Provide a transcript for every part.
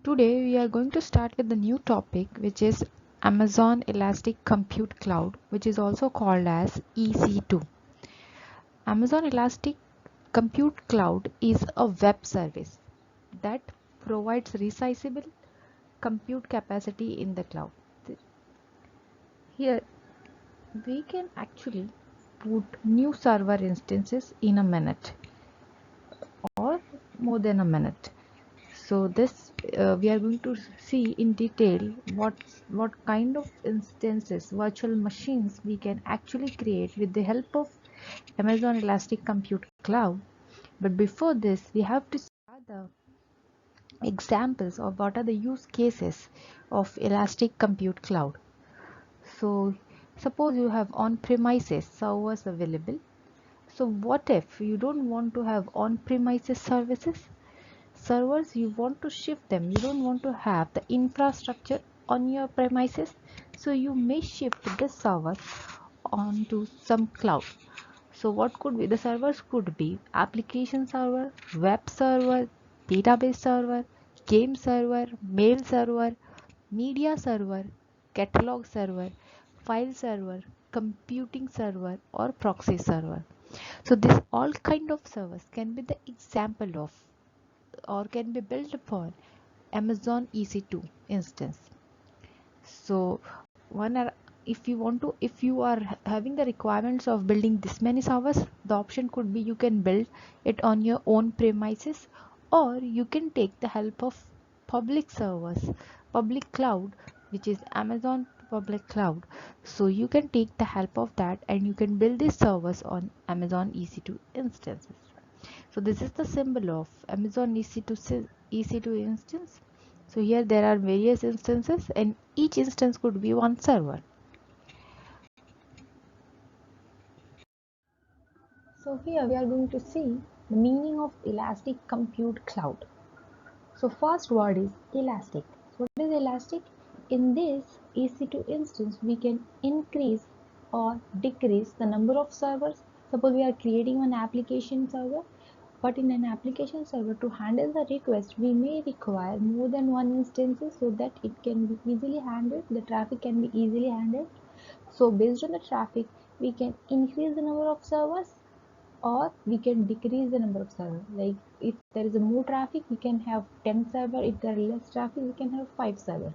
Today we are going to start with the new topic, which is Amazon Elastic Compute Cloud, which is also called as EC2. Amazon Elastic Compute Cloud is a web service that provides resizable compute capacity in the cloud. Here we can actually put new server instances in a minute or more than a minute. So this we are going to see in detail what kind of instances, virtual machines we can actually create with the help of Amazon Elastic Compute Cloud. But before this, we have to start the examples of what are the use cases of Elastic Compute Cloud. So suppose you have on-premises servers available. So what if you don't want to have on-premises servers, you want to shift them, you don't want to have the infrastructure on your premises, so you may shift this server onto some cloud. So what could be the servers? Could be application server, web server, database server, game server, mail server, media server, catalog server, file server, computing server, or proxy server. So this all kind of servers can be the example of or can be built upon Amazon EC2 instance. So one are, if you are having the requirements of building this many servers, the option could be you can build it on your own premises, or you can take the help of public servers, public cloud, which is Amazon public cloud. So you can take the help of that and you can build these servers on Amazon EC2 instances. So this is the symbol of Amazon EC2 instance. So here there are various instances and each instance could be one server. So here we are going to see the meaning of Elastic Compute Cloud. So first word is elastic. What is elastic? In this EC2 instance, we can increase or decrease the number of servers. Suppose we are creating an application server, but in an application server, to handle the request, we may require more than one instances so that it can be easily handled, the traffic can be easily handled. So based on the traffic, we can increase the number of servers or we can decrease the number of servers. Like if there is a more traffic, we can have 10 servers. If there is less traffic, we can have 5 servers.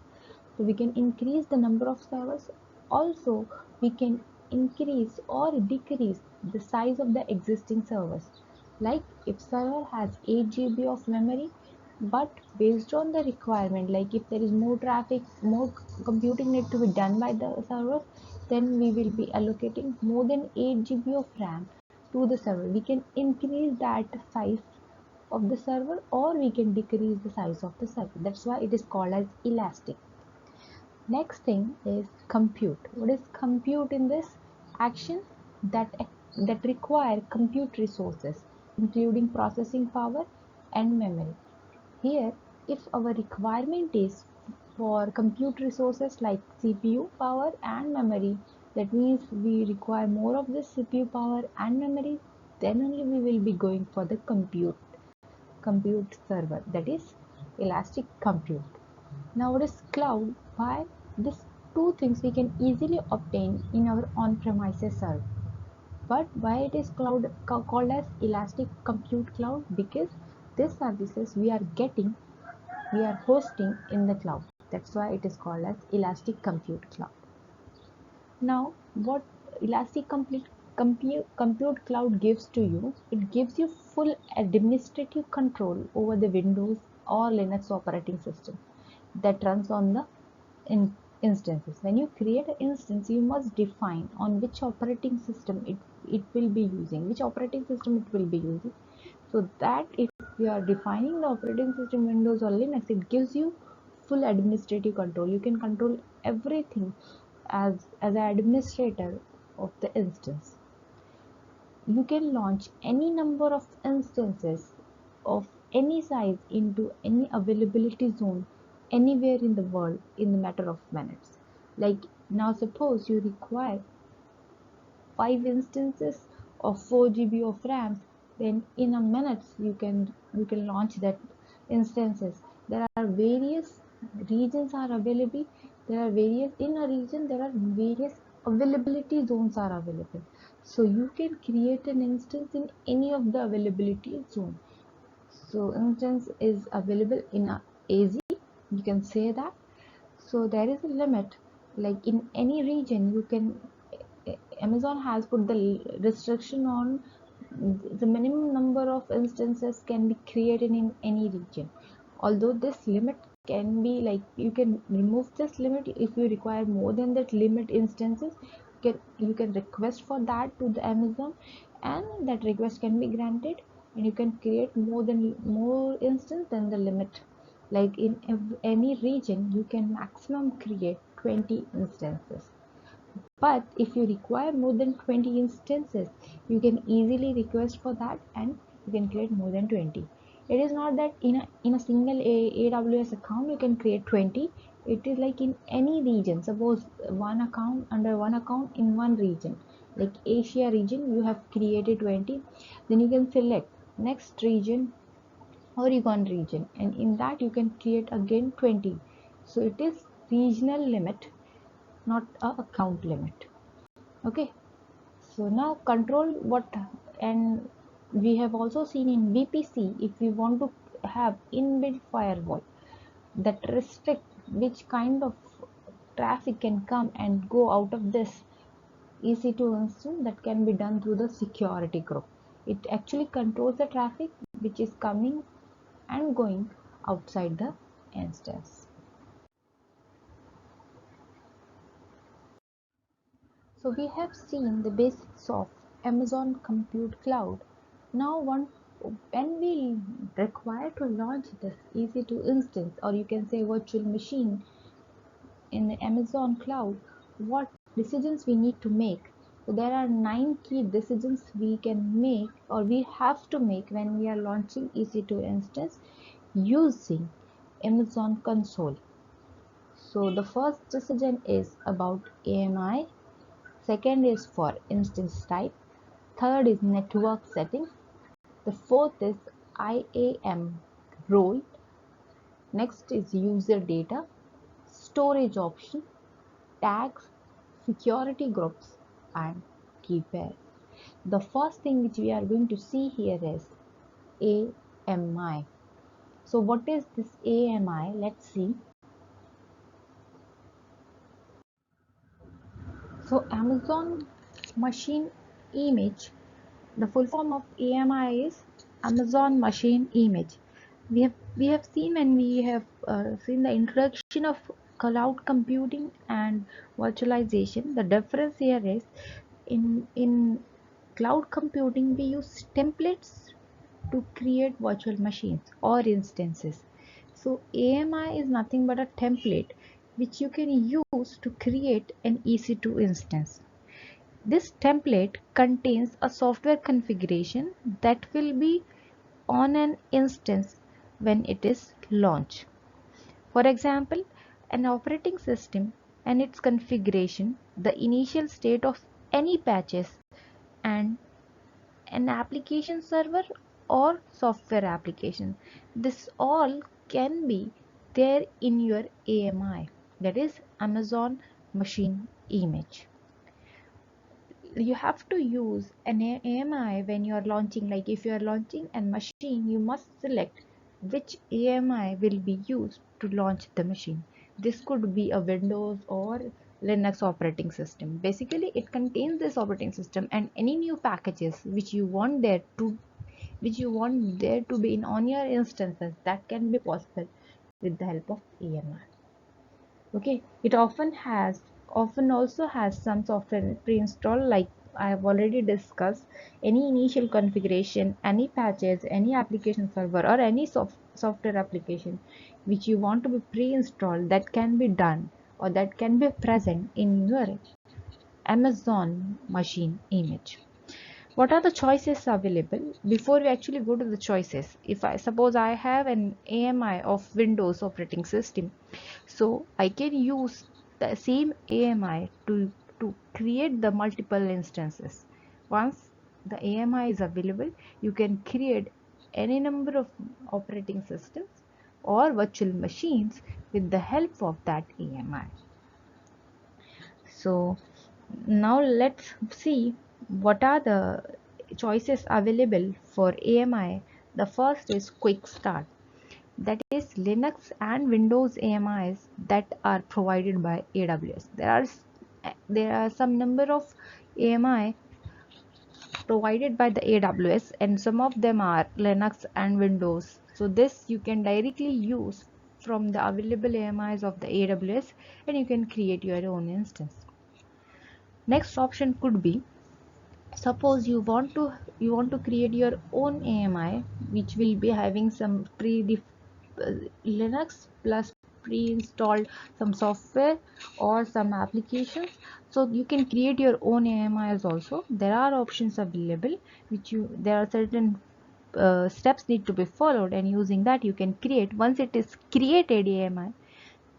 So we can increase the number of servers. Also, we can increase or decrease the size of the existing servers. Like if server has 8 GB of memory, but based on the requirement, like if there is more traffic, more computing need to be done by the server, then we will be allocating more than 8 GB of RAM to the server. We can increase that size of the server or we can decrease the size of the server. That's why it is called as elastic. Next thing is compute. What is compute in this? Action that require compute resources, including processing power and memory. Here, if our requirement is for compute resources like CPU power and memory, that means we require more of this CPU power and memory, then only we will be going for the compute server, that is elastic compute. Now what is cloud? Why these two things we can easily obtain in our on-premises server. But why it is called as elastic compute cloud? Because these services we are hosting in the cloud. That's why it is called as elastic compute cloud. Now what elastic compute cloud gives to you, it gives you full administrative control over the Windows or Linux operating system that runs on the instances. When you create an instance, you must define on which operating system it will be using, which operating system it will be using. So that if you are defining the operating system Windows or Linux, it gives you full administrative control. You can control everything as an administrator of the instance. You can launch any number of instances of any size into any availability zone anywhere in the world in the matter of minutes. Like now suppose you require 5 instances of 4 GB of RAM, then in a minute you can launch that instances. there are various regions are available. There are various in a region. There are various availability zones are available. So you can create an instance in any of the availability zone. So instance is available in a AZ. You can say that. So there is a limit. Like in any region, you can. Amazon has put the restriction on the minimum number of instances can be created in any region. Although this limit can be like you can remove this limit if you require more than that limit instances. You can request for that to the Amazon, and that request can be granted, and you can create more instance than the limit. Like in any region, you can maximum create 20 instances. But if you require more than 20 instances, you can easily request for that and you can create more than 20. It is not that in a single AWS account you can create 20. It is like in any region. Suppose one account under one account in one region, like Asia region, you have created 20. Then you can select next region, Oregon region, and in that you can create again 20. So it is regional limit, not a account limit. Okay, so now control what, and we have also seen in VPC, if we want to have inbuilt firewall that restrict which kind of traffic can come and go out of this EC2 instance, that can be done through the security group. It actually controls the traffic which is coming and going outside the instance. So we have seen the basics of Amazon Compute Cloud. Now when we require to launch this EC2 instance, or you can say virtual machine in the Amazon Cloud, what decisions we need to make? So there are 9 key decisions we can make or we have to make when we are launching EC2 instance using Amazon console. So the first decision is about AMI. Second is for instance type. Third is network settings. The fourth is IAM role. Next is user data, storage option, tags, security groups, and key pair. The first thing which we are going to see here is AMI. So what is this AMI? Let's see. So Amazon Machine Image, the full form of AMI is Amazon Machine Image. We have seen when we have seen the introduction of cloud computing and virtualization. The difference here is in cloud computing we use templates to create virtual machines or instances. So AMI is nothing but a template which you can use to create an EC2 instance. This template contains a software configuration that will be on an instance when it is launched. For example, an operating system and its configuration, the initial state of any patches, and an application server or software application. This all can be there in your AMI, that is Amazon Machine Image. You have to use an AMI when you are launching. Like if you are launching a machine, you must select which AMI will be used to launch the machine. This could be a Windows or Linux operating system. Basically it contains this operating system, and any new packages which you want there to be in on your instances, that can be possible with the help of AMI. Okay, it often also has some software pre-installed, like I have already discussed. Any initial configuration, any patches, any application server, or any software application which you want to be pre-installed, that can be done or that can be present in your Amazon Machine Image. What are the choices available? Before we actually go to the choices, if I suppose I have an AMI of Windows operating system, so I can use the same AMI to create the multiple instances. Once the AMI is available, you can create any number of operating systems or virtual machines with the help of that AMI. So now let's see what are the choices available for AMI. The first is Quick Start, that is Linux and Windows AMIs that are provided by AWS. There are some number of AMI provided by the AWS, and some of them are Linux and Windows. So this you can directly use from the available AMIs of the AWS, and you can create your own instance. Next option could be, suppose you want to create your own AMI, which will be having some Linux plus pre-installed some software or some applications. So you can create your own AMIs also. There are options available, there are certain steps need to be followed, and using that you can create. Once it is created AMI,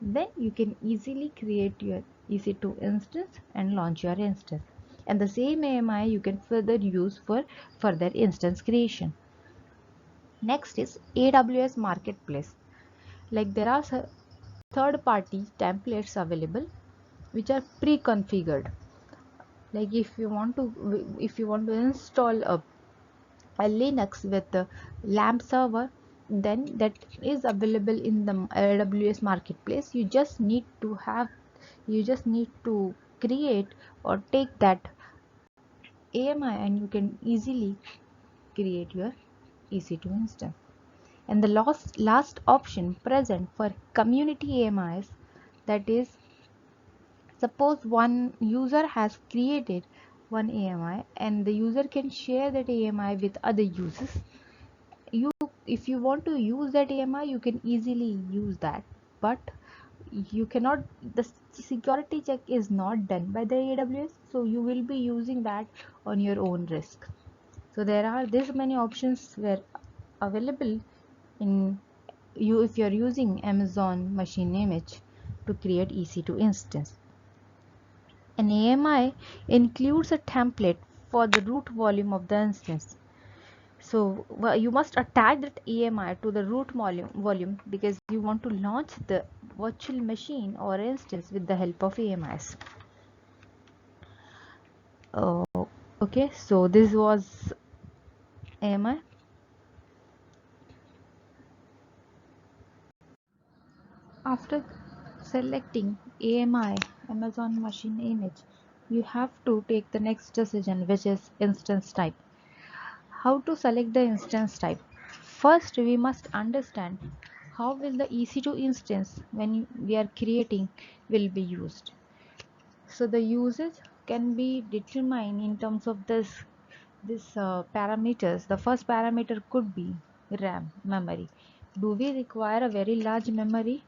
then you can easily create your EC2 instance and launch your instance, and the same AMI you can further use for further instance creation. Next is AWS Marketplace. Like there are third-party templates available which are pre-configured. Like if you want to install a Linux with the LAMP server, then that is available in the AWS Marketplace. You just need to create or take that AMI, and you can easily create your EC2 instance. And the last option present for community AMIs, that is, suppose one user has created one AMI and the user can share that AMI with other users. If you want to use that AMI, you can easily use that, but you cannot, the security check is not done by the AWS, so you will be using that on your own risk. So there are this many options were available in if you are using Amazon Machine Image to create EC2 instance. An AMI includes a template for the root volume of the instance. So you must attach that AMI to the root volume because you want to launch the virtual machine or instance with the help of AMIs. Okay, so this was AMI. After selecting AMI, Amazon Machine Image, you have to take the next decision, which is instance type. How to select the instance type? First, we must understand how will the EC2 instance when we are creating will be used. So the usage can be determined in terms of this parameters. The first parameter could be RAM, memory. Do we require a very large memory,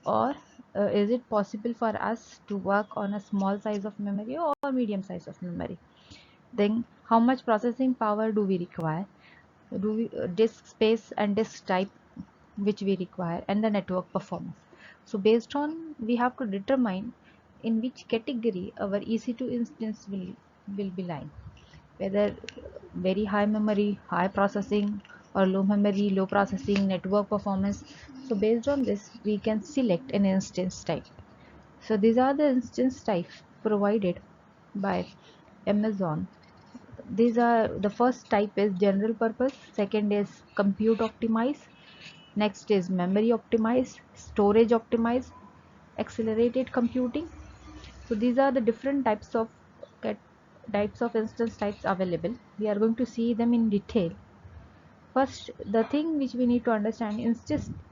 or is it possible for us to work on a small size of memory or medium size of memory? Then how much processing power do we require? Do we disk space and disk type which we require, and the network performance. So based on, we have to determine in which category our EC2 instance will be lying, whether very high memory, high processing, or low memory, low processing, network performance. So based on this, we can select an instance type. So these are the instance types provided by Amazon. These are, the first type is general purpose, second is compute optimized, next is memory optimized, storage optimized, accelerated computing. So these are the different types of instance types available. We are going to see them in detail. First, the thing which we need to understand,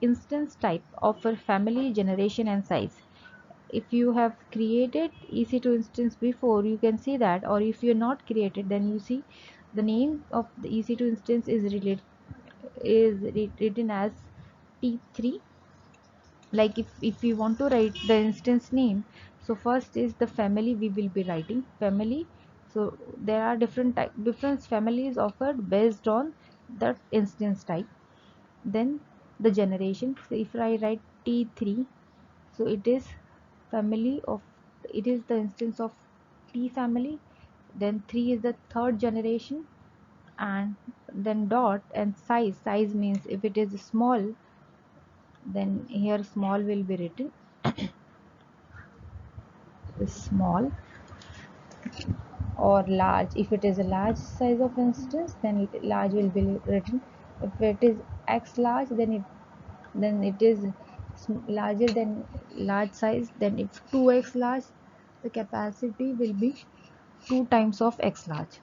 instance type offer family, generation, and size. If you have created EC2 instance before, you can see that, or if you're not created, then you see the name of the EC2 instance is written as T3. Like if we want to write the instance name, so first is the family, we will be writing family. So there are different families offered based on the instance type. Then the generation, so if I write T3, so it is family of, it is the instance of T family. Then 3 is the third generation, and then dot, and size means if it is small, then here small will be written, small, or large. If it is a large size of instance, then large will be written. If it is x large, then it is larger than large size. Then if 2x large, the capacity will be 2 times of x large.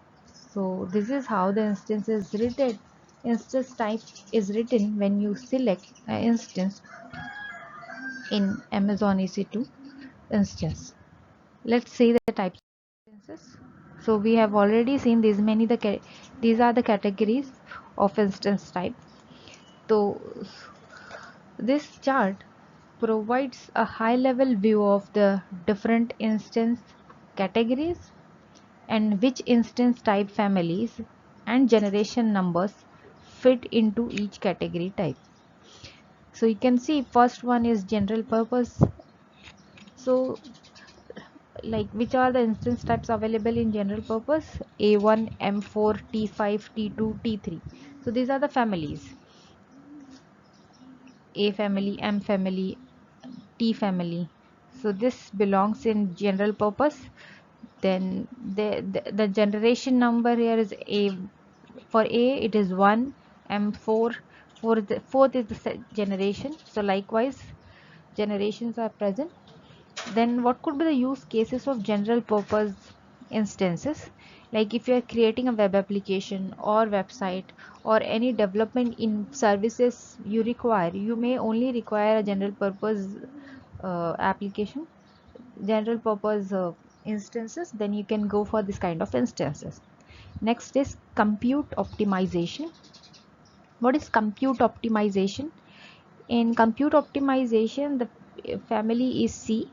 So this is how the instance is written. Instance type is written when you select an instance in Amazon EC2 instance. Let's see the types of instances. So we have already seen these are the categories of instance type. So this chart provides a high level view of the different instance categories and which instance type families and generation numbers fit into each category type. So you can see first one is general purpose. So like which are the instance types available in general purpose? A1, M4, T5, T2, T3. So these are the families: A family, M family, T family. So this belongs in general purpose. Then the generation number here is A. For A it is 1, M4, fourth is the generation. So likewise generations are present. Then what could be the use cases of general purpose instances? Like if you are creating a web application or website or any development in services you may only require a general purpose application, general purpose instances, then you can go for this kind of instances. Next is compute optimization. What is compute optimization? In compute optimization, the family is C.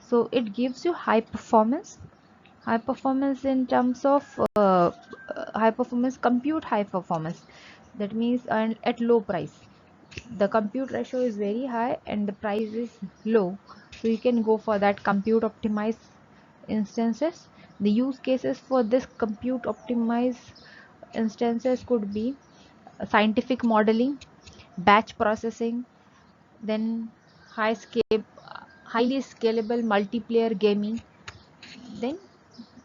So it gives you high performance in terms of high performance, compute high performance. That means at low price. The compute ratio is very high and the price is low. So you can go for that compute optimized instances. The use cases for this compute optimized instances could be scientific modeling, batch processing, then highly scalable multiplayer gaming. Then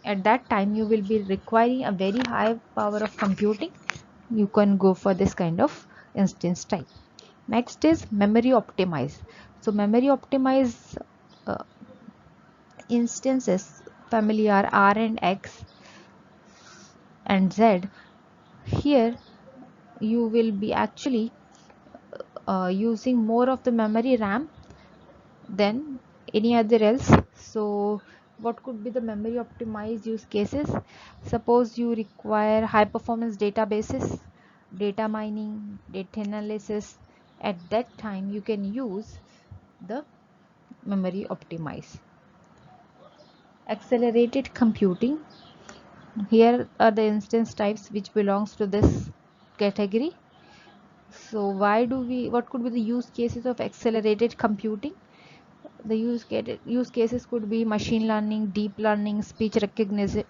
at that time you will be requiring a very high power of computing. You can go for this kind of instance type. Next is memory optimized. So memory optimized uh, instances family are R and X and Z. Here you will be actually using more of the memory RAM than any other else. So what could be the memory optimized use cases? Suppose you require high performance databases, data mining, data analysis. At that time you can use the memory optimized. Accelerated computing. Here are the instance types which belongs to this category. So what could be the use cases of accelerated computing? The use cases could be machine learning, deep learning, speech recognition,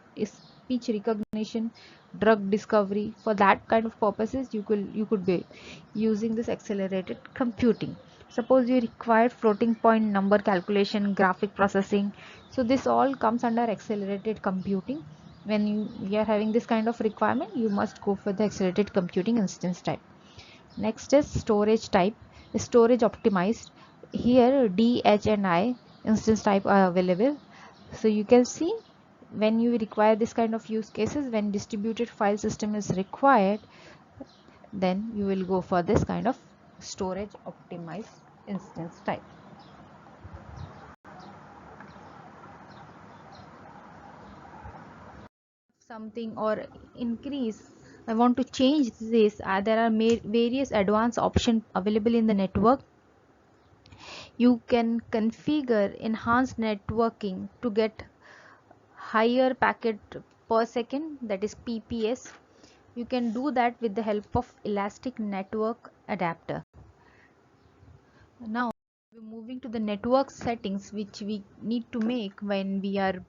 drug discovery. For that kind of purposes, you could be using this accelerated computing. Suppose you require floating point number calculation, graphic processing. So this all comes under accelerated computing. When you are having this kind of requirement, you must go for the accelerated computing instance type. Next is storage type, storage optimized. Here D, H and I instance type are available. So you can see when you require this kind of use cases, when distributed file system is required, then you will go for this kind of storage optimized instance type. Something or increase, I want to change this. There are various advanced options available in the network. You can configure enhanced networking to get higher packet per second, that is PPS. You can do that with the help of elastic network adapter. Now we're moving to the network settings which we need to make when we are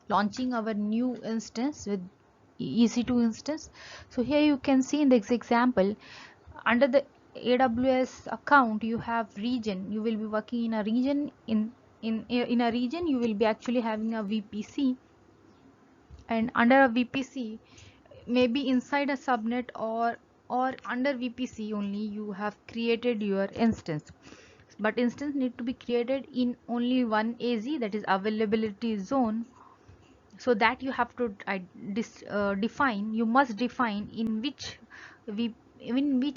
launching our new instance with EC2 instance. So here you can see in this example, under the AWS account, you have region. You will be working in a region. In a region, you will be actually having a VPC, and under a VPC, maybe inside a subnet or under VPC only, you have created your instance. But instance need to be created in only one AZ, that is availability zone. So that you have to define. You must define in which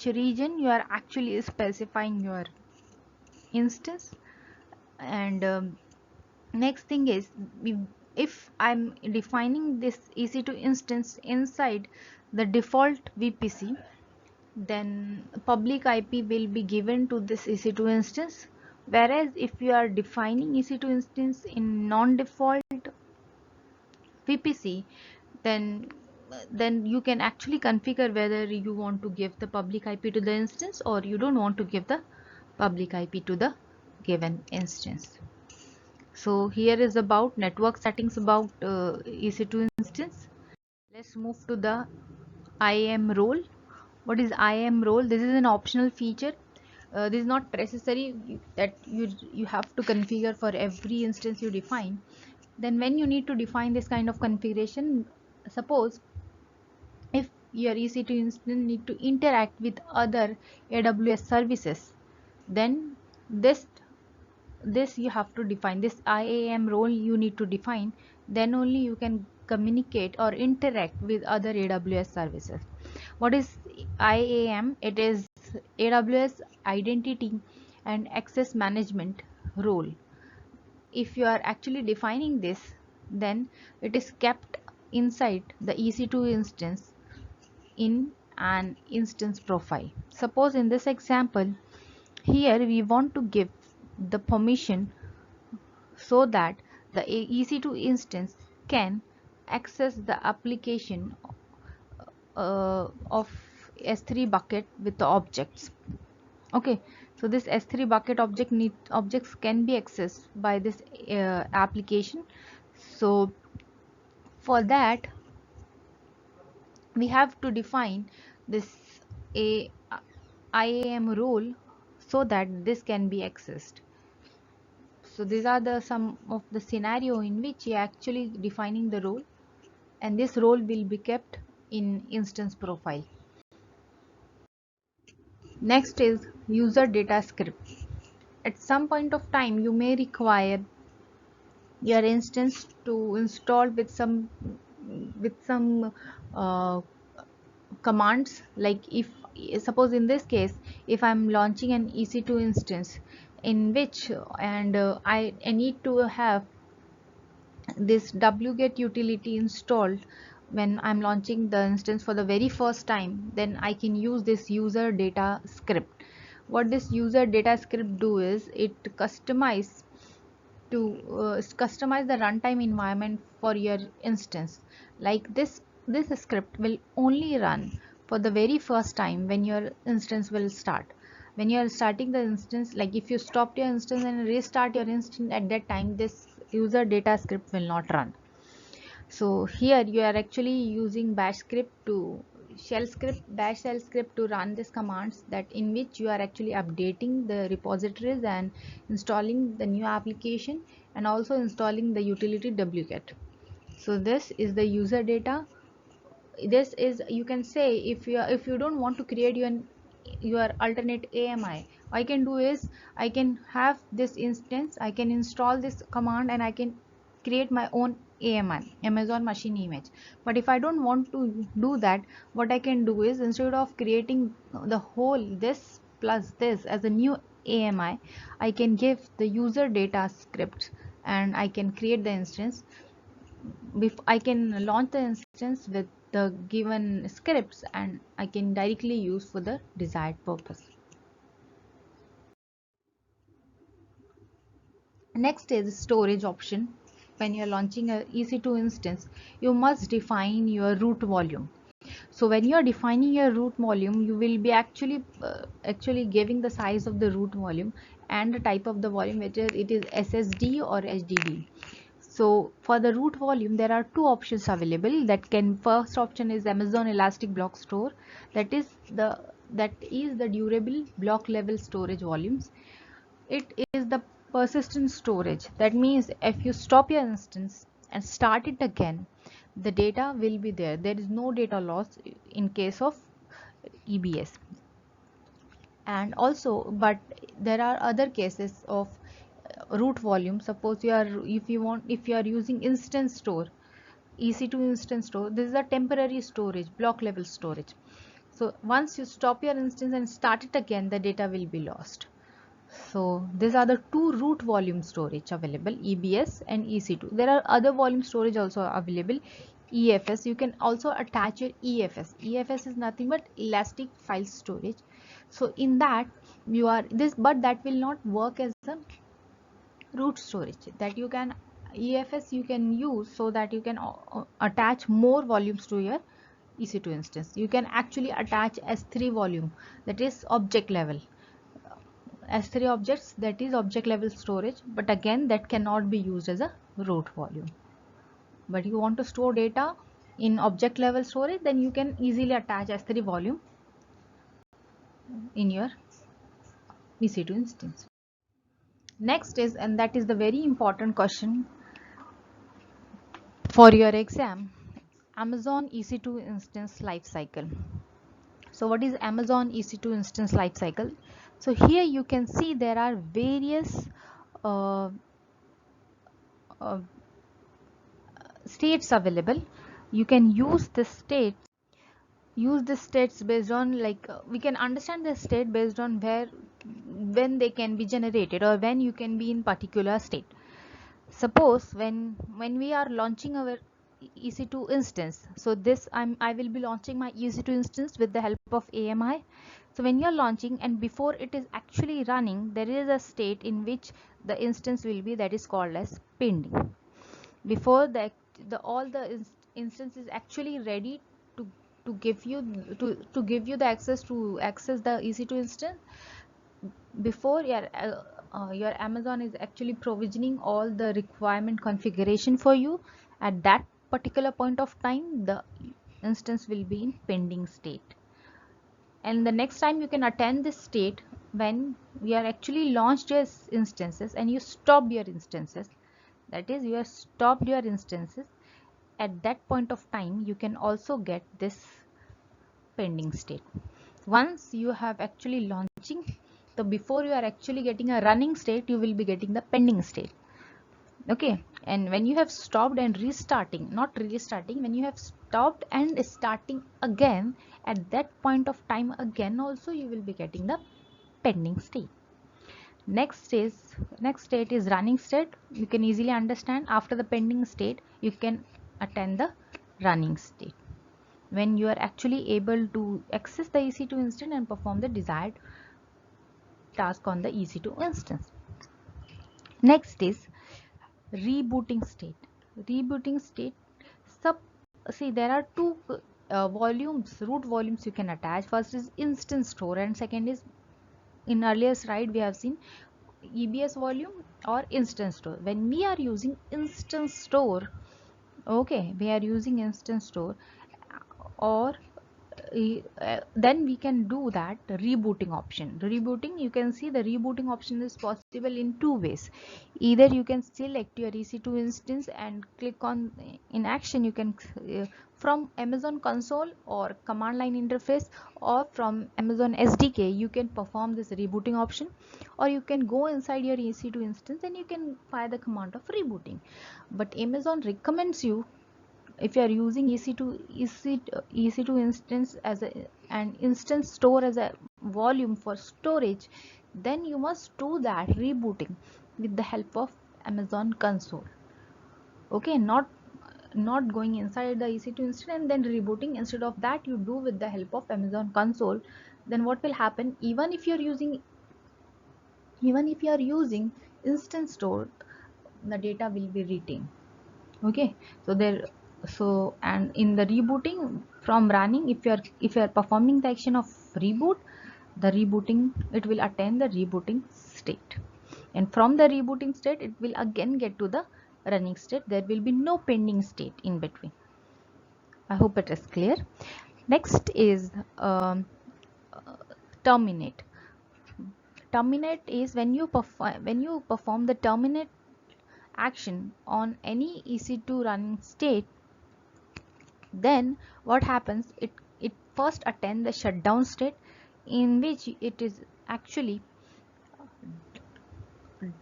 region you are actually specifying your instance. And next thing is, if I'm defining this EC2 instance inside the default VPC, then public IP will be given to this EC2 instance. Whereas if you are defining EC2 instance in non-default VPC, then you can actually configure whether you want to give the public IP to the instance or you don't want to give the public IP to the given instance. So here is about network settings about EC2 instance. Let's move to the IAM role. What is IAM role? This is an optional feature. This is not necessary that you have to configure for every instance you define. Then when you need to define this kind of configuration, suppose if your EC2 instance need to interact with other AWS services, then this you have to define. This IAM role you need to define, then only you can communicate or interact with other AWS services. What is IAM? It is AWS identity and access management role. If you are actually defining this, then it is kept inside the EC2 instance in an instance profile. Suppose in this example, here we want to give the permission so that the EC2 instance can access the application of S3 bucket with the objects. Okay, so this S3 bucket objects can be accessed by this application. So for that, we have to define this IAM role so that this can be accessed. So these are the some of the scenario in which you are actually defining the role, and this role will be kept in instance profile. Next is user data script. At some point of time, you may require your instance to install with some uh, commands. Like if suppose in this case, if I'm launching an EC2 instance in which I need to have this wget utility installed when I'm launching the instance for the very first time, then I can use this user data script. What this user data script do is it customize the runtime environment for your instance. Like this script will only run for the very first time when your instance will start. When you are starting the instance, like if you stopped your instance and restart your instance, at that time this user data script will not run. So here you are actually using bash shell script to run these commands, that in which you are actually updating the repositories and installing the new application and also installing the utility wget. So this is the user data. This is, you can say, if you don't want to create your alternate AMI, what I can do is I can have this instance, I can install this command and I can create my own AMI, Amazon Machine Image. But if I don't want to do that, what I can do is, instead of creating the whole this plus this as a new AMI, I can give the user data script and I can create the instance. I can launch the instance with the given scripts and I can directly use for the desired purpose. Next is storage option. When you are launching a EC2 instance, you must define your root volume. So when you are defining your root volume, you will be actually giving the size of the root volume and the type of the volume, which is it is SSD or HDD. So for the root volume, there are two options available. First option is Amazon Elastic Block Store. That is the that is the durable block level storage volumes. It is the persistent storage. That means if you stop your instance and start it again, the data will be there. There is no data loss in case of EBS. And also, but there are other cases of root volume. Suppose you are, if you are using instance store, EC2 instance store, this is a temporary storage, block level storage. So once you stop your instance and start it again, the data will be lost. So these are the two root volume storage available, EBS and EC2. There are other volume storage also available, EFS. You can also attach your EFS. EFS is nothing but elastic file storage. So in that you are this, but that will not work as a root storage. That you can, EFS you can use so that you can attach more volumes to your EC2 instance. You can actually attach S3 volume, that is object level. S3 objects, that is object level storage, but again that cannot be used as a root volume. But you want to store data in object level storage, then you can easily attach S3 volume in your EC2 instance. Next is, and that is the very important question for your exam, Amazon EC2 instance life cycle. So what is Amazon EC2 instance life cycle? So here you can see there are various uh, uh, states available. You can use the states based on, like, we can understand the state based on when they can be generated, or when you can be in particular state. Suppose when we are launching our EC2 instance, so this I will be launching my EC2 instance with the help of AMI. So when you're launching and before it is actually running, there is a state in which the instance will be, that is called as pending. Before the all the instance is actually ready to give you to give you the access to access the EC2 instance, before your Amazon is actually provisioning all the requirement configuration for you. At that particular point of time, the instance will be in pending state, and the next time you can attend this state when we are actually launched your instances and you stop your instances. That is, you have stopped your instances. At that point of time, you can also get this pending state. Once you have actually launching, so before you are actually getting a running state, you will be getting the pending state. Okay, and when you have stopped and restarting, not restarting, when you have stopped and starting again, at that point of time again also you will be getting the pending state. Next state is running state. You can easily understand, after the pending state you can attend the running state, when you are actually able to access the EC2 instance and perform the desired task on the EC2 instance. Next is rebooting state. Rebooting state, sub see there are two root volumes you can attach. First is instance store and second is, in earlier slide we have seen, EBS volume or instance store. When we are using instance store, okay, we are using instance store, or then we can do that rebooting option. Rebooting, you can see the rebooting option is possible in two ways. Either you can select your EC2 instance and click on in action, you can from Amazon console or command line interface, or from Amazon SDK you can perform this rebooting option, or you can go inside your EC2 instance and you can fire the command of rebooting. But Amazon recommends you, if you are using EC2 instance as an instance store as a volume for storage, then you must do that rebooting with the help of Amazon console. Okay, not going inside the EC2 instance and then rebooting. Instead of that, you do with the help of Amazon console. Then what will happen, even if you are using instance store, the data will be retained. Okay, so and in the rebooting from running, if you are performing the action of reboot, the rebooting, it will attain the rebooting state, and from the rebooting state it will again get to the running state. There will be no pending state in between. I hope it is clear. Next is terminate. Terminate is when you perform the terminate action on any EC2 running state. Then what happens, it first attend the shutdown state, in which it is actually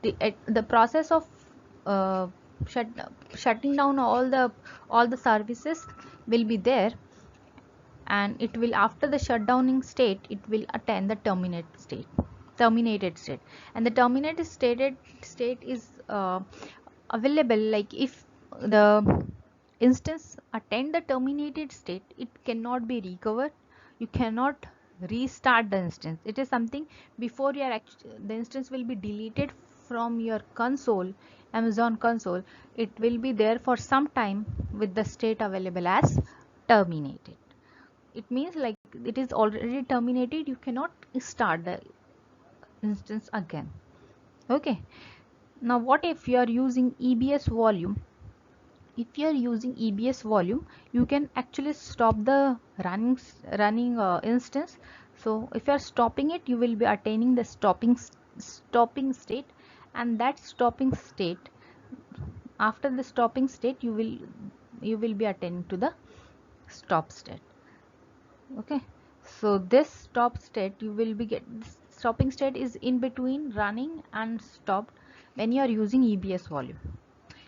the process of uh, shutting down all the services will be there, and it will, after the shutdowning state, it will attend the terminated state. And the terminated state is available, like if the instance attend the terminated state, it cannot be recovered. You cannot restart the instance. It is something, before your the instance will be deleted from your console, Amazon console, it will be there for some time with the state available as terminated. It means like it is already terminated, you cannot start the instance again. Okay, now what if you are using EBS volume? If you are using EBS volume, you can actually stop the running instance. So if you are stopping it, you will be attaining the stopping state, and that stopping state, after the stopping state, you will be attaining to the stop state. Okay, so this stop state, you will be this stopping state is in between running and stopped when you are using EBS volume.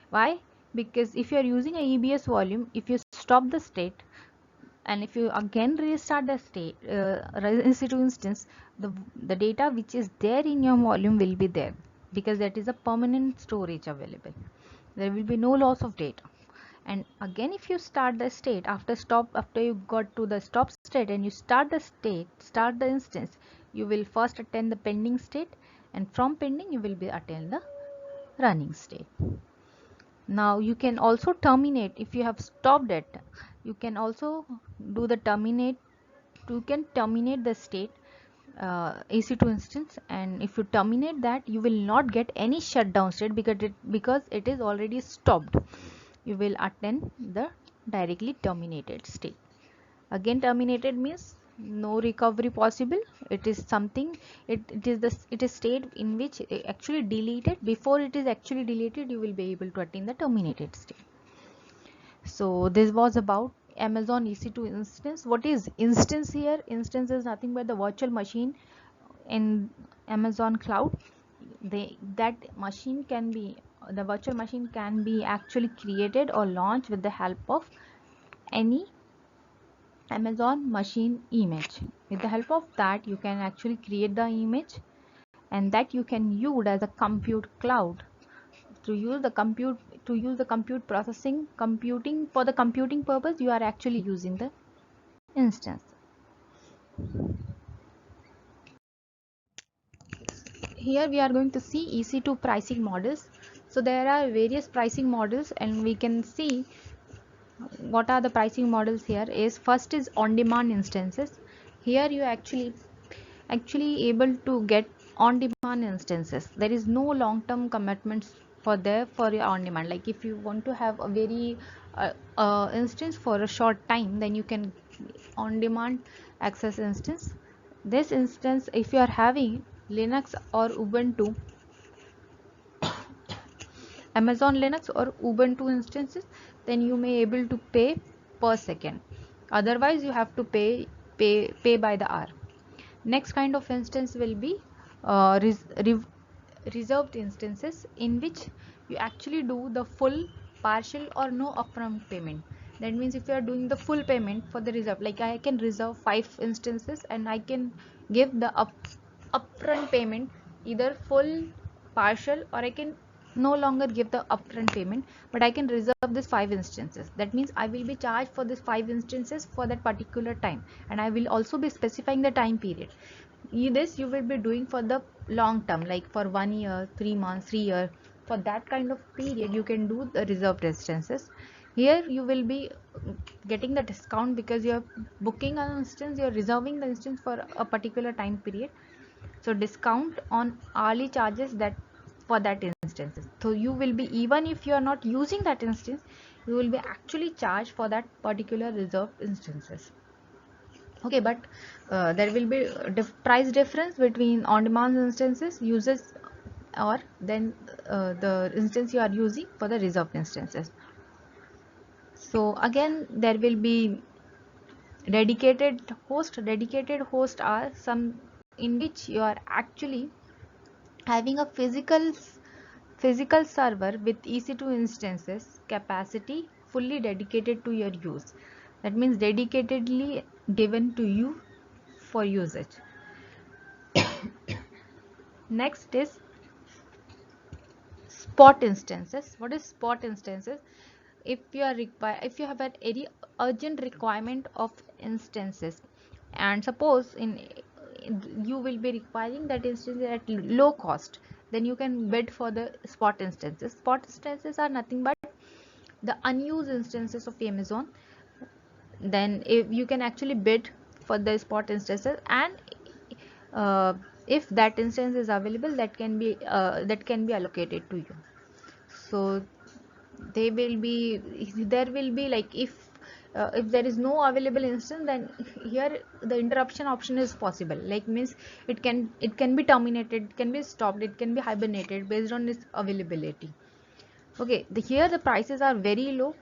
Why? Because if you are using a EBS volume, if you stop the state and if you again restart the state EC2 instance, the data which is there in your volume will be there, because that is a permanent storage available. There will be no loss of data. And again, if you start the state after you got to the stop state and you start the instance, you will first attend the pending state, and from pending you will be attend the running state. Now you can also terminate. If you have stopped it, you can also do the terminate. You can terminate the state EC2 instance, and if you terminate that, you will not get any shutdown state, because it is already stopped. You will attend the directly terminated state. Again, terminated means no recovery possible. It is something, it is state in which actually deleted. Before it is actually deleted, you will be able to attain the terminated state. So this was about Amazon EC2 instance. What is instance here? Instance is nothing but the virtual machine in Amazon cloud. The virtual machine can be actually created or launched with the help of any Amazon machine image. With the help of that, you can actually create the image, and that you can use as a compute cloud to use the computing for the computing purpose. You are actually using the instance. Here we are going to see EC2 pricing models. So there are various pricing models, and we can see what are the pricing models. Here is first is on-demand instances. Here you actually able to get on-demand instances. There is no long-term commitments for your on-demand. Like if you want to have a very instance for a short time, then you can on-demand access instance. This instance, if you are having Linux or Ubuntu, Amazon Linux or Ubuntu instances, then you may able to pay per second. Otherwise, you have to pay by the hour. Next kind of instance will be reserved instances, in which you actually do the full, partial or no upfront payment. That means if you are doing the full payment for the reserve, like I can reserve 5 instances and I can give the upfront payment, either full, partial, or I can no longer give the upfront payment, but I can reserve this 5 instances. That means I will be charged for this 5 instances for that particular time, and I will also be specifying the time period. This you will be doing for the long term, like for 1 year, 3 months, 3 years. For that kind of period, you can do the reserved instances. Here you will be getting the discount, because you're booking an instance, you're reserving the instance for a particular time period. So discount on hourly charges that for that instances. So you will be, even if you are not using that instance, you will be actually charged for that particular reserved instances. Okay, but there will be price difference between on-demand instances uses or then the instance you are using for the reserved instances. So again, there will be dedicated host. Dedicated host are some in which you are actually having a physical server with EC2 instances capacity fully dedicated to your use. That means dedicatedly given to you for usage. Next is spot instances. What is spot instances? If you are if you have an any urgent requirement of instances, and suppose you will be requiring that instance at low cost, then you can bid for the spot instances. Spot instances are nothing but the unused instances of Amazon. Then if you can actually bid for the spot instances, and uh, if that instance is available, that can be allocated to you. So they will be there will be like if there is no available instance, then here the interruption option is possible, like means it can be terminated, it can be stopped, it can be hibernated based on its availability. Okay, here the prices are very low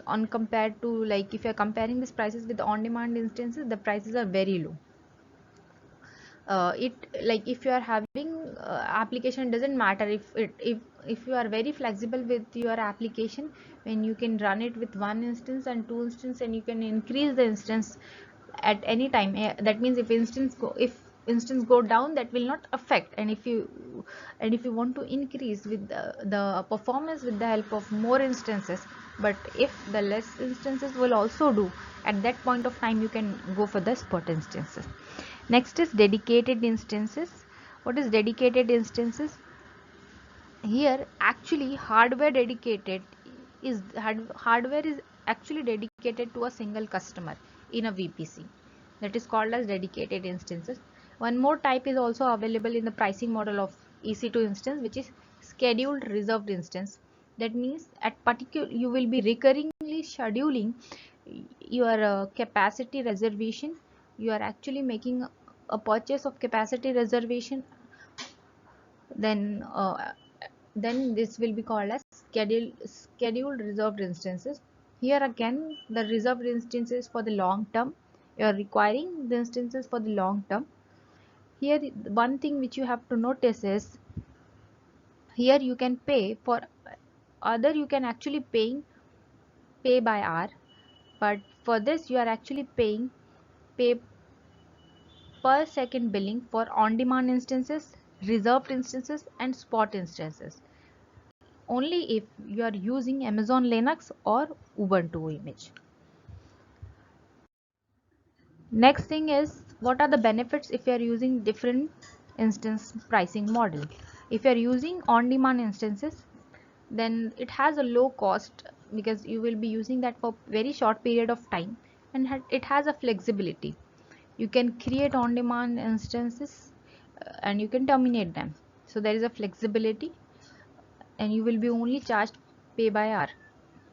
on compared to, like if you are comparing these prices with on demand instances, the prices are very low. It like if you are having application, doesn't matter if you are very flexible with your application, when you can run it with one instance and two instance, and you can increase the instance at any time. That means if instance go down, that will not affect, and if you want to increase with the performance with the help of more instances, but if the less instances will also do, at that point of time you can go for the spot instances. Next is dedicated instances. What is dedicated instances? Here actually hardware is actually dedicated to a single customer in a VPC. That is called as dedicated instances. One more type is also available in the pricing model of EC2 instance, which is scheduled reserved instance. That means at particular you will be recurringly scheduling your capacity reservation. You are actually making a purchase of capacity reservation, then this will be called as scheduled reserved instances. Here again, the reserved instances for the long term, you are requiring the instances for the long term. Here one thing which you have to notice is, here you can pay for other, you can actually pay by hour, but for this you are actually pay per second billing for on demand instances, reserved instances and spot instances, only if you are using Amazon Linux or Ubuntu image. Next thing is, what are the benefits if you are using different instance pricing model? If you are using on-demand instances, then it has a low cost because you will be using that for very short period of time, and it has a flexibility. You can create on-demand instances and you can terminate them. So there is a flexibility, and you will be only charged pay by hour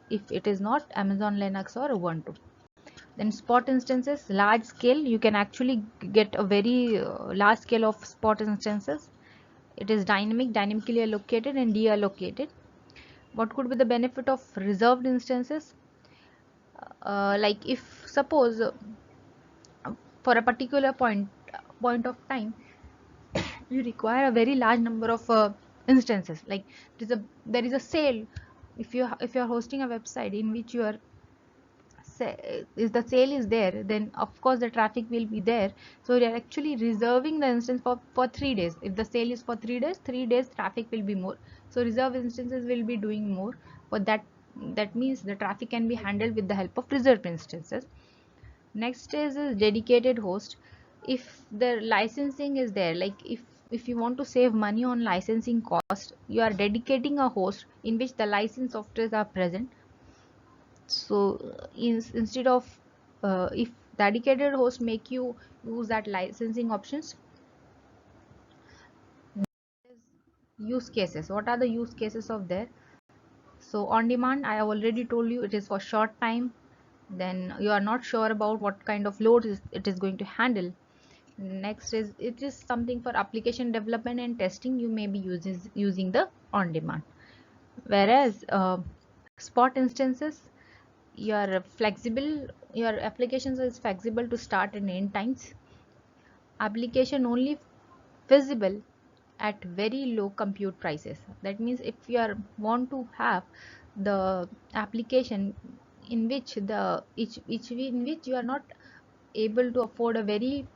if it is not Amazon Linux or Ubuntu. Then spot instances, large scale, you can actually get a very large scale of spot instances. It is dynamically allocated and deallocated. What could be the benefit of reserved instances? Like if suppose for a particular point of time you require a very large number of instances, like there is a sale. If you are hosting a website in which you are if the sale is there, then of course the traffic will be there. So they are actually reserving the instance for 3 days. If the sale is for 3 days, 3 days traffic will be more, so reserve instances will be doing more for that. That means the traffic can be handled with the help of reserved instances. Next is a dedicated host. If the licensing is there, like if you want to save money on licensing cost, you are dedicating a host in which the license softwares are present. So instead of if dedicated host make you use that licensing options. Use cases, what are the use cases of there? So on demand, I have already told you, it is for short time, then you are not sure about what kind of load it is going to handle. Next is, it is something for application development and testing, you may be using the on demand. Whereas spot instances, your applications is flexible to start and end times. Application only feasible at very low compute prices. That means if you are want to have the application in which in which you are not able to afford a very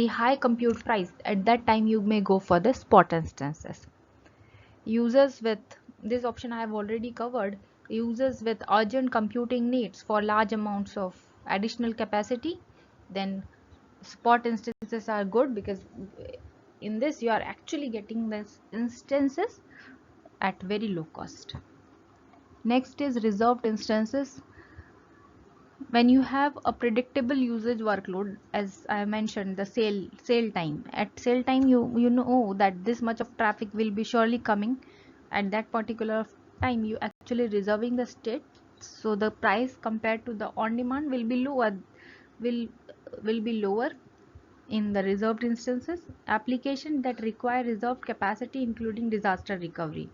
high compute price, at that time you may go for the spot instances. Users with this option I have already covered. Users with urgent computing needs for large amounts of additional capacity, then spot instances are good, because in this you are actually getting these instances at very low cost. Next is reserved instances. When you have a predictable usage workload, as I mentioned, the sale time, at sale time you know that this much of traffic will be surely coming at that particular time, you actually reserving the state, so the price compared to the on demand will be lower, will be lower in the reserved instances. Application that require reserved capacity including disaster recovery,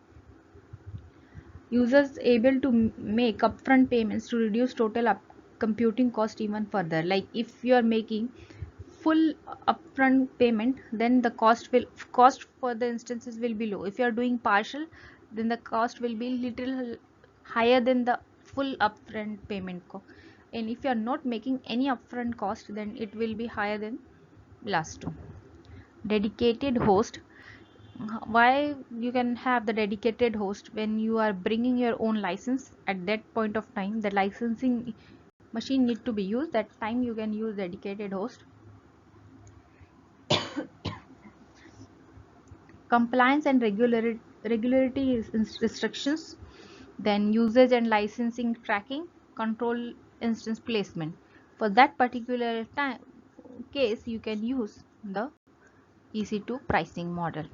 users able to make upfront payments to reduce total computing cost even further. Like if you are making full upfront payment, then the cost for the instances will be low. If you are doing partial, then the cost will be little higher than the full upfront payment and if you are not making any upfront cost, then it will be higher than last two. Dedicated host. Why you can have the dedicated host? When you are bringing your own license, at that point of time the licensing machine need to be used, that time you can use dedicated host. Compliance and regularity restrictions, then usage and licensing tracking, control instance placement. For that particular time case, you can use the EC2 pricing model.